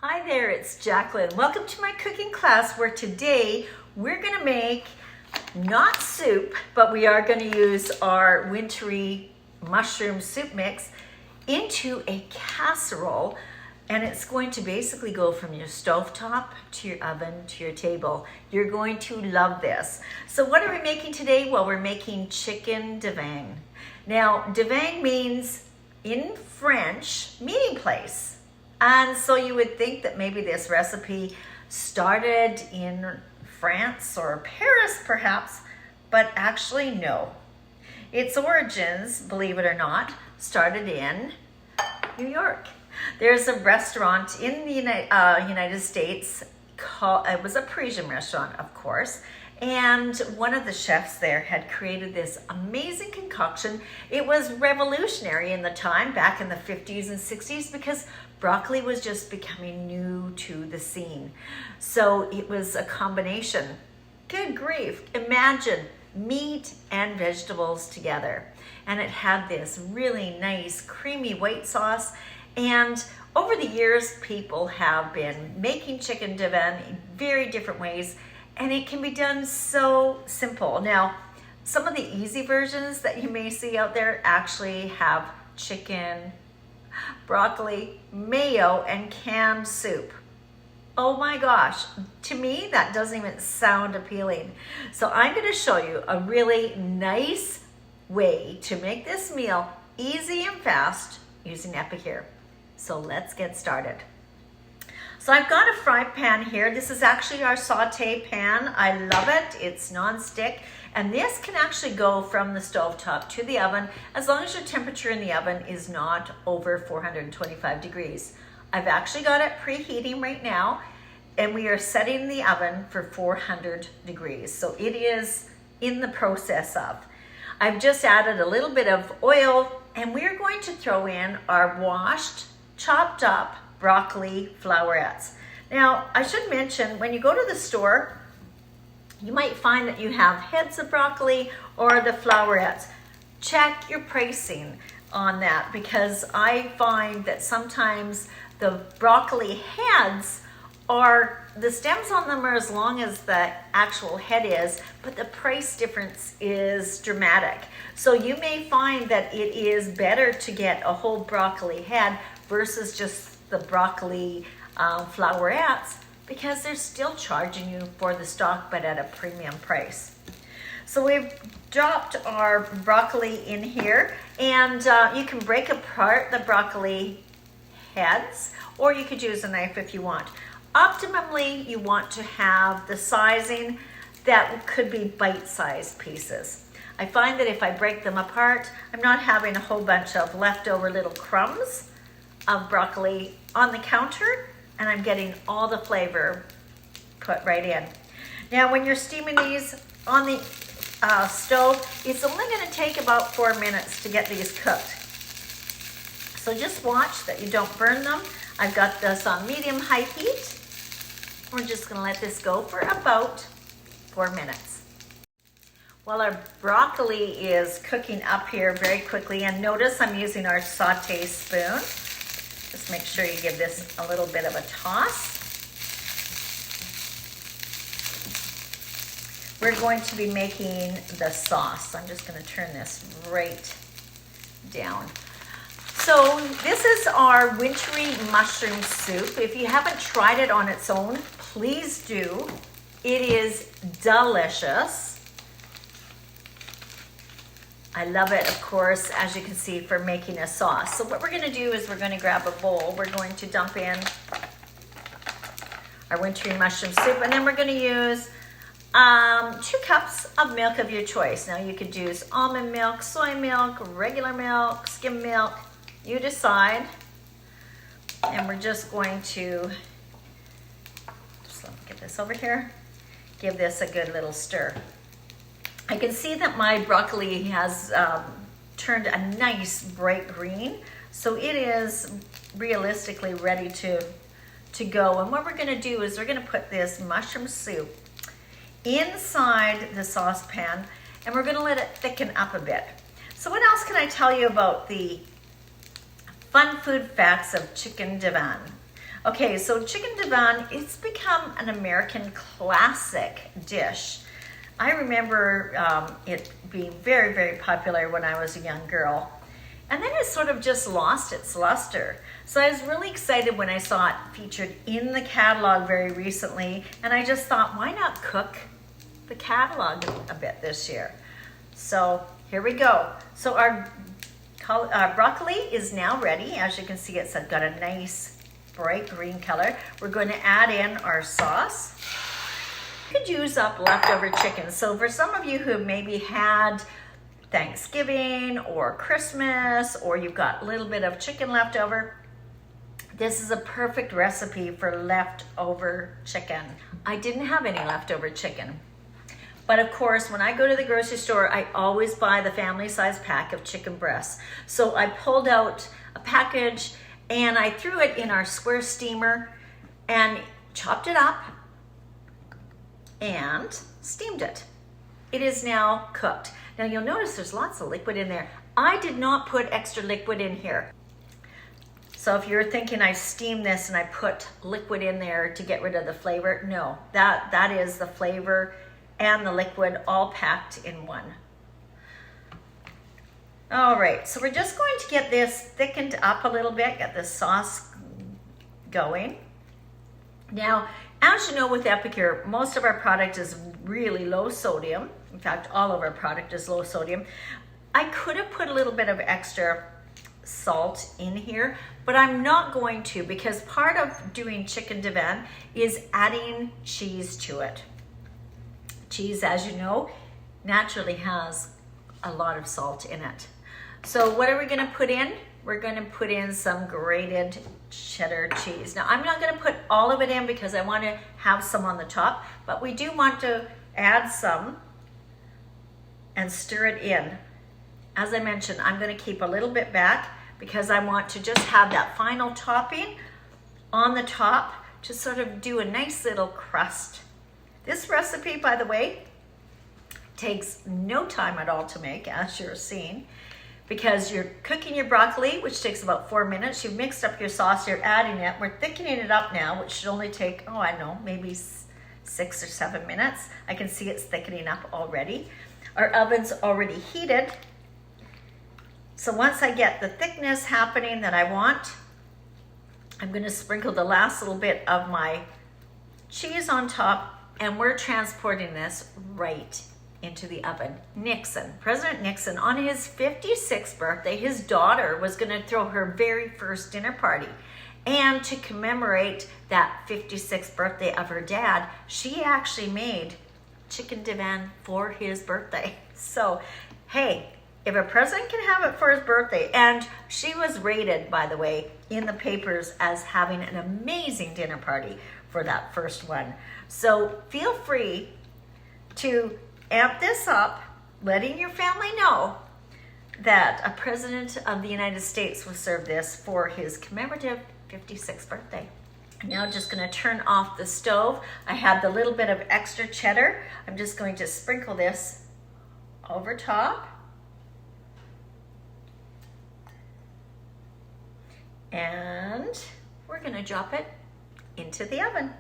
Hi there, it's Jacqueline. Welcome to my cooking class where today we're going to make not soup, but we are going to use our wintry mushroom soup mix into a casserole, and it's going to basically go from your stovetop to your oven to your table. You're going to love this. So what are we making today? Well, we're making chicken Divan. Now, Divan means in French meeting place. And so you would think that maybe this recipe started in France or Paris perhaps, but actually no. Its origins, believe it or not, started in New York. There's a restaurant in the United States called, it was a Parisian restaurant, of course, and one of the chefs there had created this amazing concoction. It was revolutionary in the time, back in the 50s and 60s, because broccoli was just becoming new to the scene. So it was a combination. Good grief, imagine meat and vegetables together. And it had this really nice creamy white sauce. And over the years, people have been making chicken Divan in very different ways, and it can be done so simple. Now, some of the easy versions that you may see out there actually have chicken, broccoli, mayo, and canned soup. Oh my gosh, to me, that doesn't even sound appealing. So I'm gonna show you a really nice way to make this meal easy and fast using Epic here. So let's get started. So I've got a fry pan here. This is actually our saute pan. I love it. It's non-stick. And this can actually go from the stovetop to the oven as long as your temperature in the oven is not over 425 degrees. I've actually got it preheating right now, and we are setting the oven for 400 degrees. So it is in the process of. I've just added a little bit of oil, and we're going to throw in our washed, chopped up broccoli flowerets. Now, I should mention, when you go to the store, you might find that you have heads of broccoli or the flowerets. Check your pricing on that, because I find that sometimes the broccoli heads are, the stems on them are as long as the actual head is, but the price difference is dramatic. So you may find that it is better to get a whole broccoli head versus just the broccoli flowerets, because they're still charging you for the stock, but at a premium price. So we've dropped our broccoli in here, and you can break apart the broccoli heads, or you could use a knife if you want. Optimally, you want to have the sizing that could be bite-sized pieces. I find that if I break them apart, I'm not having a whole bunch of leftover little crumbs of broccoli on the counter, and I'm getting all the flavor put right in. Now, when you're steaming these on the stove, it's only going to take about 4 minutes to get these cooked. So just watch that you don't burn them. I've got this on medium-high heat. We're just going to let this go for about 4 minutes. While our broccoli is cooking up here very quickly, and notice I'm using our saute spoon. Just make sure you give this a little bit of a toss. We're going to be making the sauce. I'm just going to turn this right down. So this is our wintry mushroom soup. If you haven't tried it on its own, please do. It is delicious. I love it, of course, as you can see, for making a sauce. So what we're going to do is we're going to grab a bowl. We're going to dump in our wintry mushroom soup, and then we're going to use 2 cups of milk of your choice. Now, you could use almond milk, soy milk, regular milk, skim milk. You decide. And we're just going to, just let me get this over here, give this a good little stir. I can see that my broccoli has turned a nice bright green, so it is realistically ready to go. And what we're going to do is we're going to put this mushroom soup inside the saucepan, and we're going to let it thicken up a bit. So what else can I tell you about the fun food facts of chicken Divan? Okay, so chicken divan, it's become an American classic dish. I remember it being very, very popular when I was a young girl. And then it sort of just lost its luster. So I was really excited when I saw it featured in the catalog very recently. And I just thought, why not cook the catalog a bit this year? So here we go. So our broccoli is now ready. As you can see, it's got a nice bright green color. We're going to add in our sauce. You could use up leftover chicken. So for some of you who maybe had Thanksgiving or Christmas, or you've got a little bit of chicken left over, this is a perfect recipe for leftover chicken. I didn't have any leftover chicken, but of course when I go to the grocery store, I always buy the family size pack of chicken breasts. So I pulled out a package and I threw it in our square steamer and chopped it up and steamed it. It is now cooked. Now you'll notice there's lots of liquid in there. I did not put extra liquid in here. So if you're thinking I steamed this and I put liquid in there to get rid of the flavor, no, that is the flavor and the liquid all packed in one. All right, so we're just going to get this thickened up a little bit, get the sauce going. Now, as you know with Epicure, most of our product is really low sodium. In fact, all of our product is low sodium. I could have put a little bit of extra salt in here, but I'm not going to, because part of doing chicken divan is adding cheese to it. Cheese, as you know, naturally has a lot of salt in it. So what are we gonna put in? We're gonna put in some grated cheddar cheese. Now I'm not gonna put all of it in because I wanna have some on the top, but we do want to add some and stir it in. As I mentioned, I'm gonna keep a little bit back because I want to just have that final topping on the top to sort of do a nice little crust. This recipe, by the way, takes no time at all to make, as you're seeing, because you're cooking your broccoli, which takes about 4 minutes. You've mixed up your sauce, you're adding it. We're thickening it up now, which should only take, oh, I know, maybe 6 or 7 minutes. I can see it's thickening up already. Our oven's already heated. So once I get the thickness happening that I want, I'm gonna sprinkle the last little bit of my cheese on top, and we're transporting this right into the oven. Nixon, President Nixon, on his 56th birthday, his daughter was gonna throw her very first dinner party. And to commemorate that 56th birthday of her dad, she actually made chicken divan for his birthday. So, hey, if a president can have it for his birthday, and she was rated, by the way, in the papers as having an amazing dinner party for that first one. So feel free to amp this up, letting your family know that a president of the United States will serve this for his commemorative 56th birthday. I'm now just gonna turn off the stove. I have the little bit of extra cheddar. I'm just going to sprinkle this over top. And we're gonna drop it into the oven.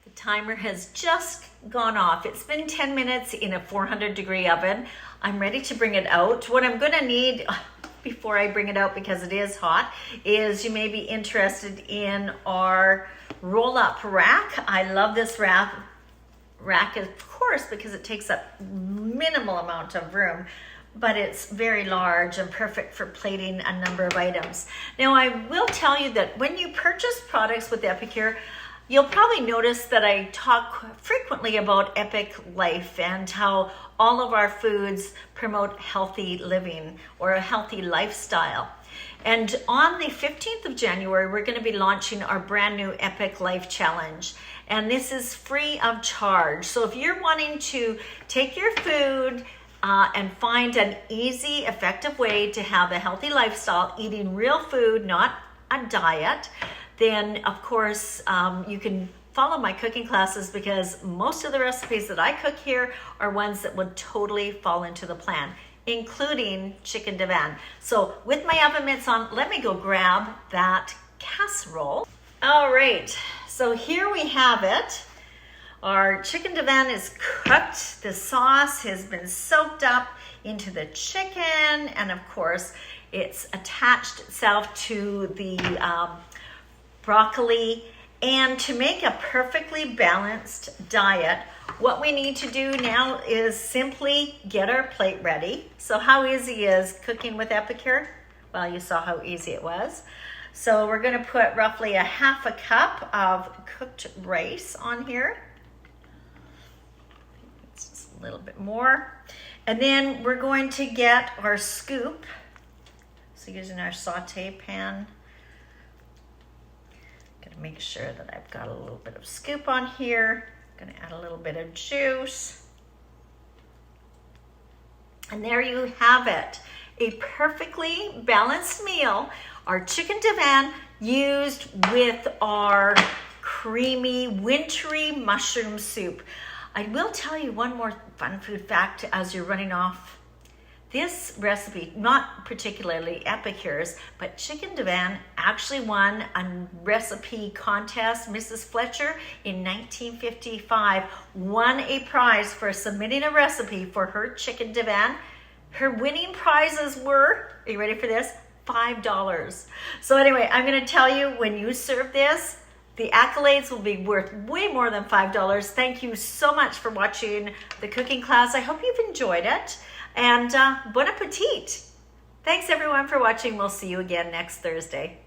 The timer has just gone off. It's been 10 minutes in a 400-degree oven. I'm ready to bring it out. What I'm gonna need before I bring it out, because it is hot, is you may be interested in our roll-up rack. I love this rack, of course, because it takes up minimal amount of room, but it's very large and perfect for plating a number of items. Now, I will tell you that when you purchase products with Epicure, you'll probably notice that I talk frequently about Epic Life and how all of our foods promote healthy living or a healthy lifestyle. And on the 15th of January, we're going to be launching our brand new Epic Life Challenge. And this is free of charge. So if you're wanting to take your food and find an easy, effective way to have a healthy lifestyle, eating real food, not a diet, then of course you can follow my cooking classes, because most of the recipes that I cook here are ones that would totally fall into the plan. including chicken Divan. So with my oven mitts on, let me go grab that casserole. All right, so here we have it. Our chicken Divan is cooked. The sauce has been soaked up into the chicken, and of course, it's attached itself to the broccoli. And to make a perfectly balanced diet, what we need to do now is simply get our plate ready. So how easy is cooking with Epicure? Well, you saw how easy it was. So we're gonna put roughly a half a cup of cooked rice on here. It's just a little bit more. And then we're going to get our scoop. So using our saute pan. Gonna make sure that I've got a little bit of scoop on here. Gonna add a little bit of juice. And there you have it. A perfectly balanced meal. Our chicken Divan used with our creamy, wintry mushroom soup. I will tell you one more fun food fact as you're running off. This recipe, not particularly Epicure's, but chicken Divan actually won a recipe contest. Mrs. Fletcher in 1955 won a prize for submitting a recipe for her chicken Divan. Her winning prizes were, are you ready for this? $5. So anyway, I'm gonna tell you, when you serve this, the accolades will be worth way more than $5. Thank you so much for watching the cooking class. I hope you've enjoyed it. And bon appetit. Thanks everyone for watching. We'll see you again next Thursday.